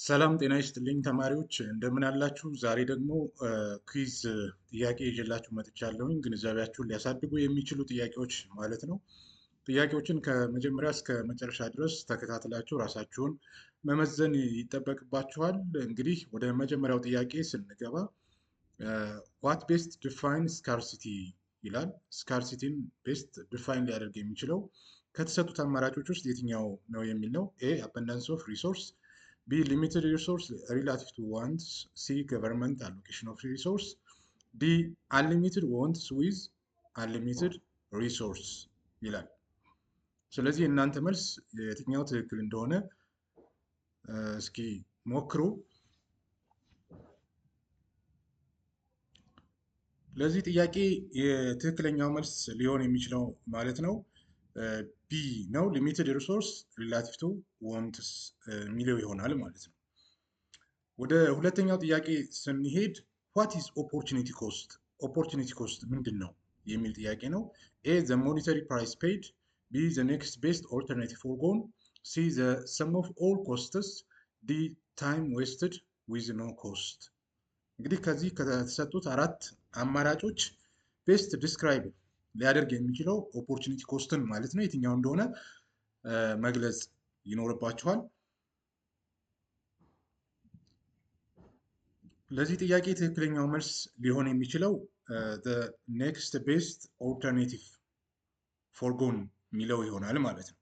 ሰላም ጤና ይስጥልኝ ተማሪዎች እንደምን አላችሁ? ዛሬ ደግሞ ኩዊዝ ጥያቄ ይዤላችሁ መጥቻለሁኝ። ግንዛቤያችሁን ሊያሳድጉ የሚችሉ ጥያቄዎች ማለት ነው። ጥያቄዎችን ከመጀመሪያ እስከ መጨረሻ ድረስ ተከታትላችሁ ራሳችሁን መመዘን ይጠበቅባችኋል። እንግዲህ ወደ መጀመሪያው ጥያቄ ስንገባ ዋት ቤስት ዲፋይን ስካርሲቲ ይላል። ስካርሲቲን ቤስት ዲፋይን ሊያደርግ የሚችለው ከተሰጡት አማራጮች ውስጥ የትኛው ነው የሚል ነው። ኤ አበንዳንስ ኦፍ ሪሶርስ፣ B. Limited resource relative to wants. C. Government allocation of resource. D. Unlimited wants with unlimited resource ይላል። ስለዚህ እናንተ መልስ የትኛው ትክክል እንደሆነ እስኪ ሞክሩ። ለዚህ ጥያቄ የትክክለኛው መልስ ሊሆን የሚችለው ማለት ነው ቢ ነው። ሊሚትድ ሪሶርስ ሪላቲቭ ቱ ዋንትስ የሚለው ይሆናል ማለት ነው። ወደ ሁለተኛው ጥያቄ ስንሄድ ዋት ኢዝ ኦፖርቹኒቲ ኮስት? ኦፖርቹኒቲ ኮስት ምንድን ነው የሚል ጥያቄ ነው። ኤ ዘ ሞኔታሪ ፕራይስ ፔድ፣ ቢ ዘ ኔክስት ቤስት ኦልተርናቲቭ ፎርጎን፣ ሲ ዘ ሰም ኦፍ ኦል ኮስትስ፣ ዲ ታይም ዌስትድ ዊዝ ኖ ኮስት። እንግዲህ ከዚህ ከተሰጡት አራት አማራጮች ቤስት ዲስክራይብ ሊያደርግ የሚችለው ኦፖርቹኒቲ ኮስትን ማለት ነው የትኛው እንደሆነ መግለጽ ይኖርባችኋል። ለዚህ ጥያቄ ትክክለኛው መልስ ሊሆን የሚችለው ኔክስት ቤስት ኦልተርኔቲቭ ፎርጎን የሚለው ይሆናል ማለት ነው።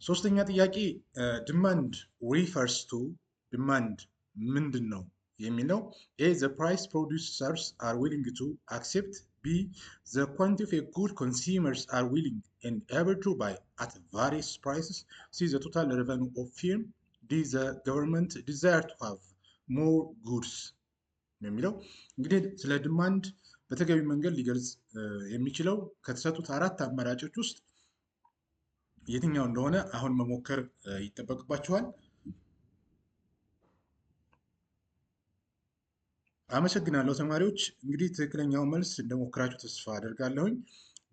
ሶስተኛ ጥያቄ ዲማንድ ሪፈርስ ቱ፣ ዲማንድ ምንድን ነው የሚለው ኤ ዘ ፕራይስ ፕሮዲውሰርስ አር ዊሊንግ ቱ አክሴፕት፣ ቢ ዘ ኳንቲቲ ኦፍ ኤ ጉድ ኮንሱመርስ አር ዊሊንግ ኤንድ ኤብል ቱ ባይ አት ቫሪየስ ፕራይስስ፣ ሲ ዘ ቶታል ሬቨኑ ኦፍ ፊርም፣ ዲ ዘ ገቨርንመንት ዲዛየር ቱ ሃቭ ሞር ጉድስ የሚለው እንግዲህ ስለ ዲማንድ በተገቢ መንገድ ሊገልጽ የሚችለው ከተሰጡት አራት አማራጮች ውስጥ የትኛው እንደሆነ አሁን መሞከር ይጠበቅባችኋል። አመሰግናለሁ ተማሪዎች። እንግዲህ ትክክለኛው መልስ እንደሞከራችሁ ተስፋ አደርጋለሁኝ።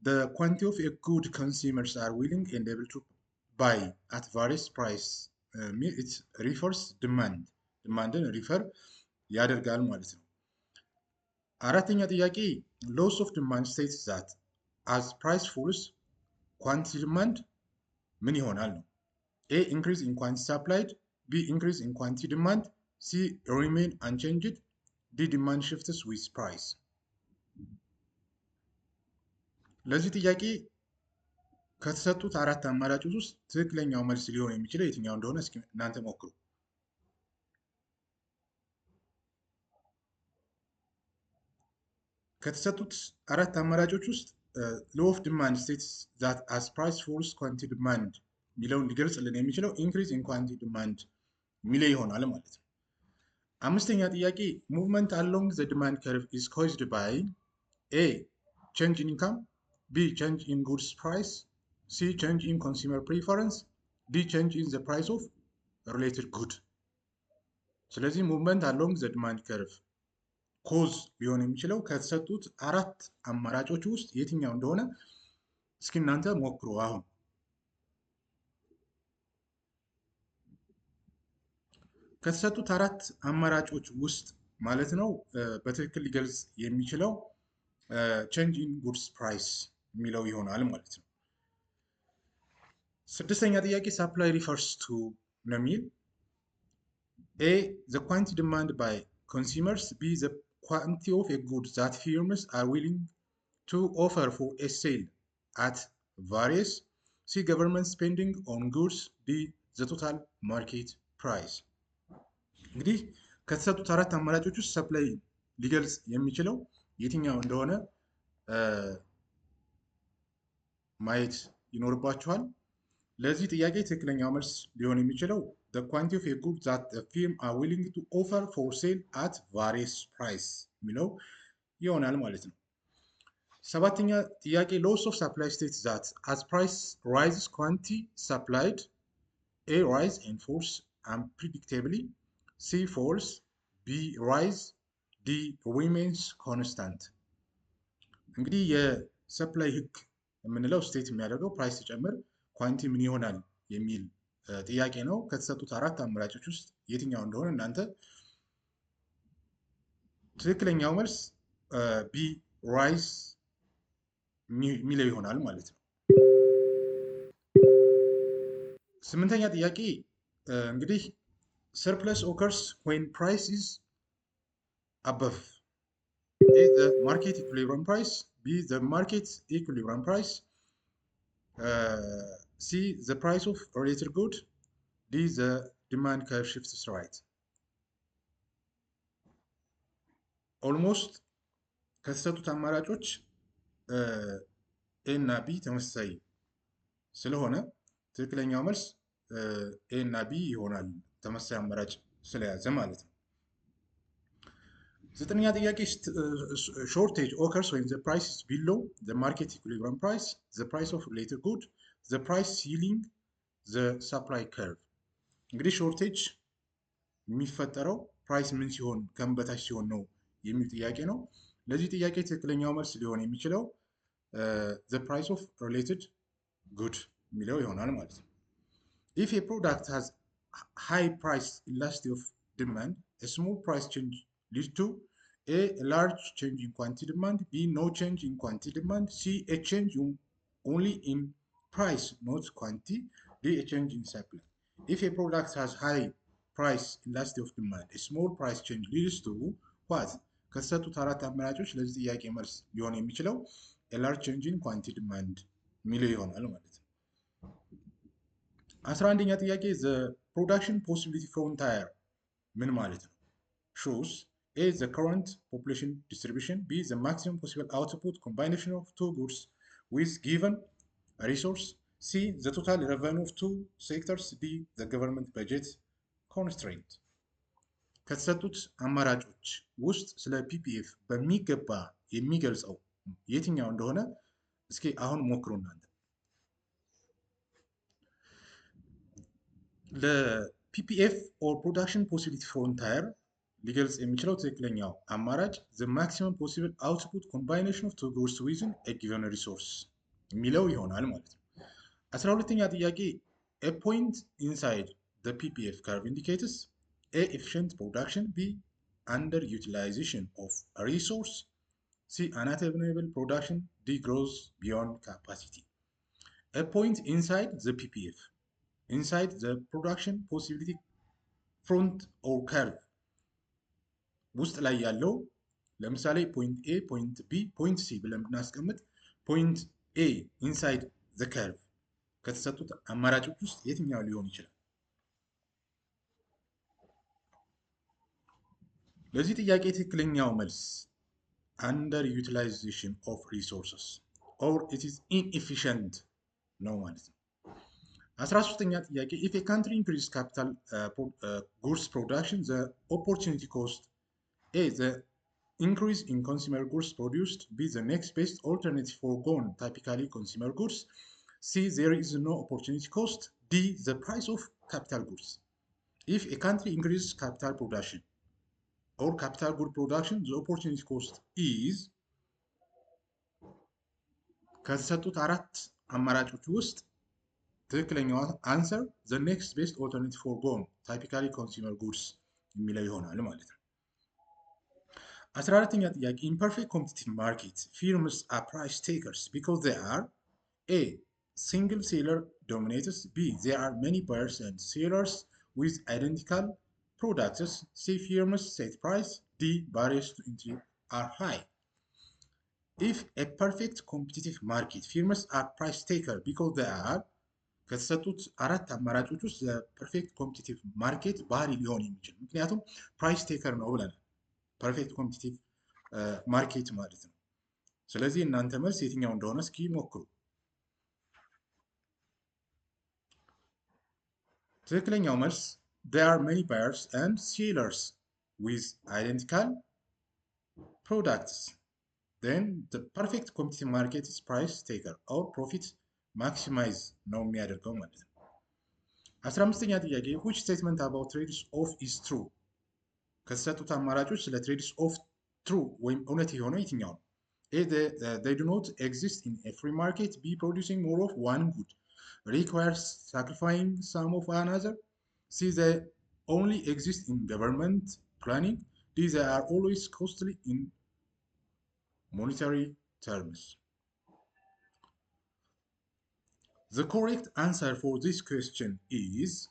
the quantity of a good consumers are willing and able to buy at various price it refers demand ዲማንድን ሪፈር ያደርጋል ማለት ነው። አራተኛ ጥያቄ ሎስ ኦፍ ዲማንድ ስቴትስ ዛት አዝ ፕራይስ ፎልስ ኳንቲቲ ዲማንድ ምን ይሆናል ነው። ኤ ኢንክሪዝ ኢን ኳንቲቲ ሳፕላይድ፣ ቢ ኢንክሪዝ ኢን ኳንቲቲ ዲማንድ፣ ሲ ሪሜን አንቼንጅድ፣ ዲ ዲማንድ ሽፍትስ ዊዝ ፕራይስ። ለዚህ ጥያቄ ከተሰጡት አራት አማራጮች ውስጥ ትክክለኛው መልስ ሊሆን የሚችለው የትኛው እንደሆነ እስኪ እናንተ ሞክሩ። ከተሰጡት አራት አማራጮች ውስጥ ሎ ኦፍ ዲማንድ ስቴትስ ዛት አዝ ፕራይስ ፎልስ ኳንቲቲ ዲማንድ የሚለውን ሊገልጽልን የሚችለው ኢንክሪዝ ኢን ኳንቲቲ ዲማንድ የሚለው ይሆናል ማለት ነው። አምስተኛ ጥያቄ ሙቭመንት አሎንግ ዘ ዲማንድ ከርቭ ኢዝ ኮዝድ ባይ ኤ ቼንጅ ኢን ኢንካም፣ ቢ ቼንጅ ኢን ጉድስ ፕራይስ፣ ሲ ቼንጅ ኢን ኮንሱመር ፕሪፈረንስ፣ ዲ ቼንጅ ኢን ዘ ፕራይስ ኦፍ ሪሌትድ ጉድ። ስለዚህ ሙቭመንት አሎንግ ዘ ዲማንድ ከርቭ ኮዝ ሊሆን የሚችለው ከተሰጡት አራት አማራጮች ውስጥ የትኛው እንደሆነ እስኪ እናንተ ሞክሩ። አሁን ከተሰጡት አራት አማራጮች ውስጥ ማለት ነው በትክክል ሊገልጽ የሚችለው ቼንጅ ኢን ጉድስ ፕራይስ የሚለው ይሆናል ማለት ነው። ስድስተኛ ጥያቄ ሳፕላይ ሪፈርስ ቱ ነው የሚል ኤ ዘ ኳንቲቲ ዲማንድ ባይ ኮንሱመርስ፣ ቢ ዘ quantity of a good that firms are willing to offer for a sale at various, C government spending on goods, D the total market price። እንግዲህ ከተሰጡት አራት አማራጮች ውስጥ ሰፕላይ ሊገልጽ የሚችለው የትኛው እንደሆነ ማየት ይኖርባችኋል። ለዚህ ጥያቄ ትክክለኛው መልስ ሊሆን የሚችለው the quantity of a good that the firm are willing to offer for sale at various price የሚለው ይሆናል ማለት ነው። ሰባተኛ ጥያቄ loss of supply states that as price rises quantity supplied A rise and falls unpredictably, C falls, B rise, D remains constant። እንግዲህ የሰፕላይ ህግ የምንለው ስቴት የሚያደርገው ፕራይስ ሲጨምር ኳንቲ ምን ይሆናል የሚል ጥያቄ ነው። ከተሰጡት አራት አማራጮች ውስጥ የትኛው እንደሆነ እናንተ ትክክለኛው መልስ ቢ ራይስ የሚለው ይሆናል ማለት ነው። ስምንተኛ ጥያቄ እንግዲህ surplus occurs when price is above A, the market equilibrium price, B, the market equilibrium price, C, the price of related good, D, the demand curve shifts right. ኦልሞስት ከተሰጡት አማራጮች ኤ እና ቢ ተመሳሳይ ስለሆነ ትክክለኛው መልስ ኤ እና ቢ ይሆናል፣ ተመሳሳይ አማራጭ ስለያዘ ማለት ነው። ዘጠነኛ ጥያቄ shortage occurs when the price is below the market equilibrium price, the price of related good, the price ceiling, the supply curve። እንግዲህ ሾርቴጅ የሚፈጠረው ፕራይስ ምን ሲሆን ከምን በታች ሲሆን ነው የሚል ጥያቄ ነው። ለዚህ ጥያቄ ትክክለኛው መልስ ሊሆን የሚችለው the price of related good የሚለው ይሆናል ማለት ነው። if a product has high price elasticity of demand, a small price change leads to A, large change in quantity demand, B, no change in quantity demand, C, a change only in price, not quantity, D, a change in supply. If a product has high price elasticity of demand, a small price change leads to what? ከተሰጡት አራት አማራጮች ለዚህ ጥያቄ መልስ ሊሆን የሚችለው a large change in quantity demand የሚለው ይሆናል ማለት ነው። 11ኛ ጥያቄ the production possibility frontier ምን ማለት ነው? shows A, the current population distribution, B, the maximum possible output combination of two goods with given resource, C, the total revenue of two sectors, D, the government budget constraint. ከተሰጡት አማራጮች ውስጥ ስለ ፒፒኤፍ በሚገባ የሚገልጸው የትኛው እንደሆነ እስኪ አሁን ሞክሩ እናንተ። ለፒፒኤፍ ኦር ፕሮዳክሽን ፖሲቢሊቲ ፍሮንታየር ሊገልጽ የሚችለው ትክክለኛው አማራጭ the maximum possible output combination of two goods within a given resource የሚለው ይሆናል ማለት ነው። 12ኛ ጥያቄ a point inside the PPF curve indicates A, efficient production, B, underutilization of a resource, C, unattainable production, D, growth beyond capacity. A point inside the PPF, inside the production possibility front or curve ውስጥ ላይ ያለው ለምሳሌ ፖይንት ኤ፣ ፖይንት ቢ፣ ፖይንት ሲ ብለን ብናስቀምጥ ፖይንት ኤ ኢንሳይድ ዘ ከርቭ ከተሰጡት አማራጮች ውስጥ የትኛው ሊሆን ይችላል? ለዚህ ጥያቄ ትክክለኛው መልስ አንደር ዩቲላይዜሽን ኦፍ ሪሶርስስ ኦር ኢት ኢዝ ኢንኤፊሽንት ነው ማለት ነው። 13ኛ ጥያቄ ኢፍ ኤ ካንትሪ ኢንክሪዝ ካፒታል ጉድስ ፕሮዳክሽን ዘ ኦፖርቹኒቲ ኮስት A, the increase in consumer goods produced, B, the next best alternative foregone, typically consumer goods, C, there is no opportunity cost, D, the price of capital goods. If a country increases capital production or capital good production, the opportunity cost is ከተሰጡት አራት አማራጮች ውስጥ ትክክለኛው አንሰር the next best alternative foregone, typically consumer goods የሚለው ይሆናል ማለት ነው። 14ኛ ጥያቄ in perfect competitive market firms are price takers because they are A, single seller dominates, B, there are many buyers and sellers with identical products, C, firms set price, D, barriers to entry are high. If a perfect competitive market firms are price taker because they are ከተሰጡት አራት አማራጮች ውስጥ ፐርፌክት ኮምፒቲቲቭ ማርኬት ባህሪ ሊሆን የሚችል ምክንያቱም ፕራይስ ቴከር ነው ብለናል። ፐርፌክት ኮምፒቲቲቭ ማርኬት ማለት ነው። ስለዚህ እናንተ መልስ የትኛው እንደሆነ እስኪ ሞክሩ። ትክክለኛው መልስ there are many buyers and sellers with identical products. Then the perfect competitive market is price taker or profit maximize ነው የሚያደርገው ማለት ነው። 15ኛ ጥያቄ which statement about trades off is true? ከተሰጡት አማራጮች ስለ ትሬድስ ኦፍ ትሩ ወይም እውነት የሆነው የትኛው ነው? A, they do not exist in a free market. B, producing more of one good requires sacrificing some of another. C, they only exist in government planning. D, they are always costly in monetary terms. The correct answer for this question is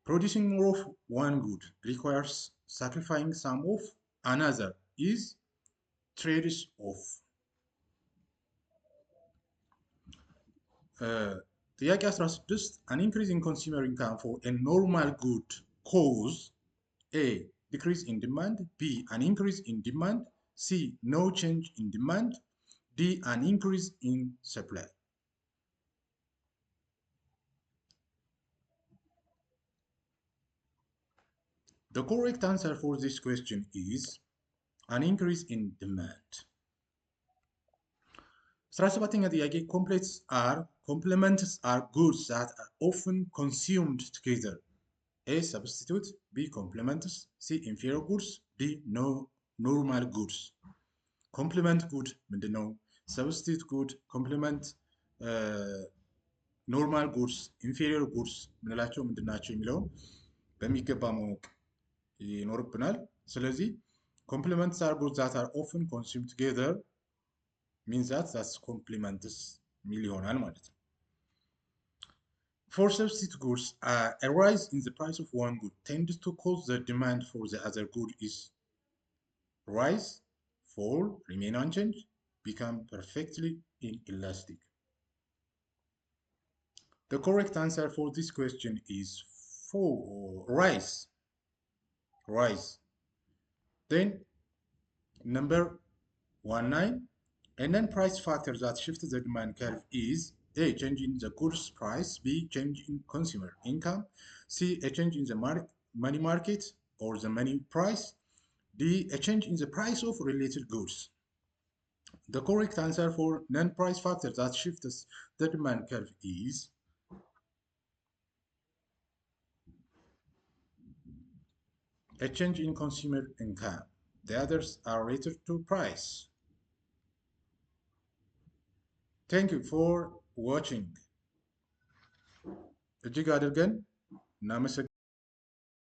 producing more of one good requires sacrificing some of another is trade-off. ጥያቄ 16 an increase in consumer income for a normal good cause A, decrease in demand, B, an increase in demand, C, no change in demand, D, an increase in supply. The correct answer for this question is an increase in demand. 17ኛ ጥያቄ complements are goods that are often consumed together. A, substitute, B, complements, C, inferior goods, D, no normal goods. ኮምፕሊመንት ጉድ ምንድን ነው? ሰብስቲት ጉድ፣ ኮምፕሊመንት፣ ኖርማል ጉድስ፣ ኢንፌሪየር ጉድስ ምንላቸው ምንድን ናቸው የሚለውን በሚገባ ማወቅ ይኖርብናል። ስለዚህ ኮምፕሊመንትስ አር ጉድስ ዛት አር ኦፍን ኮንሱም ቱጌዘር ሚንስ ዛትስ ኮምፕሊመንትስ ሚል ይሆናል ማለት ነው። For substitute goods, a rise in the price of one good tends to cause the demand for the other good is rise, fall, remain unchanged, become perfectly inelastic. The correct answer for this question is rise. Rise. Then number 19, a non-price factor that shifts the demand curve is A, change in the goods price, B, change in consumer income, C, a change in the money market or the money price, D, a change in the price of related goods. The correct answer for non-price factor that shifts the demand curve is a change in consumer income. The others are related to price. Thank you for watching. እጅግ አድርገን እናመሰግናለን።